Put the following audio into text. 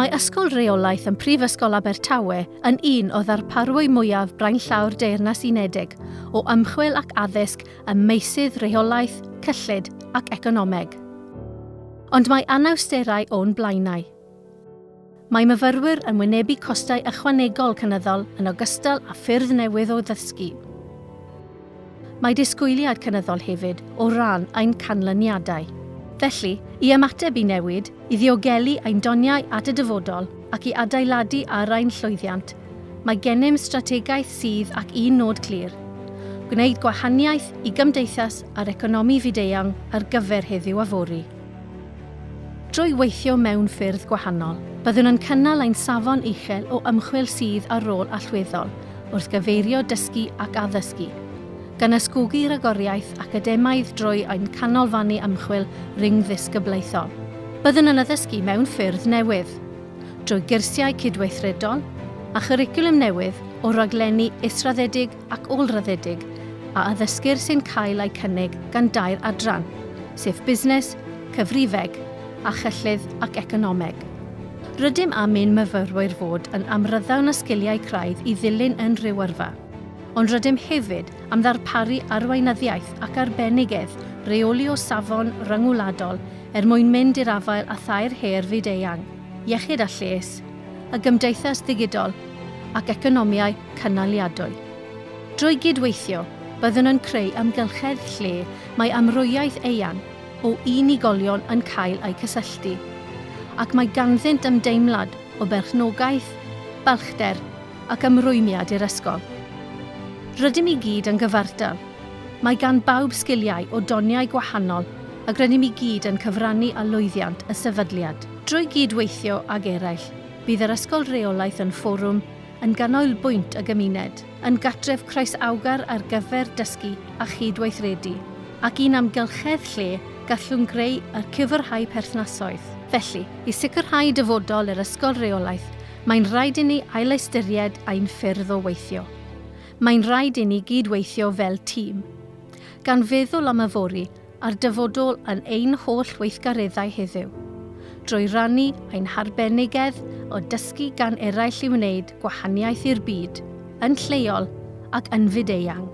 Mae Ysgol Reolaeth yn Prifysgol Abertawe yn un o ddarparwyr mwyaf Brainllawr Deyrnas Unedig o ymchwil ac addysg ym meysydd reolaeth, cyllid ac economeg. Ond mae anawsterau o'n blaenau. Mae myfyrwyr yn wynebu costau ychwanegol cynyddol yn ogystal â ffyrdd newydd o ddysgu. Mae disgwyliad cynyddol hefyd o ran ein canlyniadau. Felly, i ymateb i newid, i ddiogelu ein doniau at y dyfodol ac i adeiladu ar ein llwyddiant, mae gennym strategaeth sydd ac un nod clir. Gwneud gwahaniaeth i gymdeithas a'r economi fyd-eang ar gyfer heddiw a fori. Drwy weithio mewn ffyrdd gwahanol, byddwn yn cynnal ein safon uchel o ymchwil sydd ar ôl allweddol wrth gyfeirio dysgu ac addysgu, gan ysgogi ragoriaeth academaidd drwy ein canolfannu ymchwil rhyngddisgyblaethol. Byddwn yn addysgu mewn ffyrdd newydd, drwy gyrsiau cydweithredol a chyricwlwm newydd o raglenni israddedig ac olraddedig a addysgwyr sy'n cael eu cynnig gan dair adran, sef busnes, cyfrifeg a chyllid ac economeg. Rydym am ein myfyrwyr fod yn amryddawn y sgiliau craidd i ddilyn yn rhyw yrfa, ond rydym hefyd am ddarparu arweinyddiaeth ac arbenigedd reoli o safon ryngwladol mwyn mynd i'r afael a thair her fyd-eang, iechyd a lles, y gymdeithas ddigidol ac economiau cynaliadwy. Drwy gydweithio, byddwn yn creu amgylchedd lle mae amrwyaeth eang o unigolion yn cael eu cysylltu, ac mae ganddynt ymdeimlad o berchnogaeth, balchder ac ymrwymiad i'r ysgol. Rydym i gyd yn gyfartal. Mae gan bawb sgiliau o doniau gwahanol ac rydym i gyd yn cyfrannu â lwyddiant y sefydliad. Drwy gydweithio ag eraill, bydd yr Ysgol Reolaeth yn fforwm yn ganolbwynt y gymuned, yn gatref croesawgar ar gyfer dysgu a chydweithredu, ac un amgylchedd lle gallwn greu yr cyfrhau perthnasoedd. Felly, i sicrhau dyfodol yr Ysgol Reolaeth, mae'n rhaid i ni ailystyried ein ffyrdd o weithio. Mae'n rhaid i ni gydweithio fel tîm, gan feddwl am yfori a'r dyfodol yn ein holl weithgareddau heddiw, drwy rannu ein harbenigedd o dysgu gan eraill i wneud gwahaniaeth i'r byd, yn lleol ac yn fyd-eang.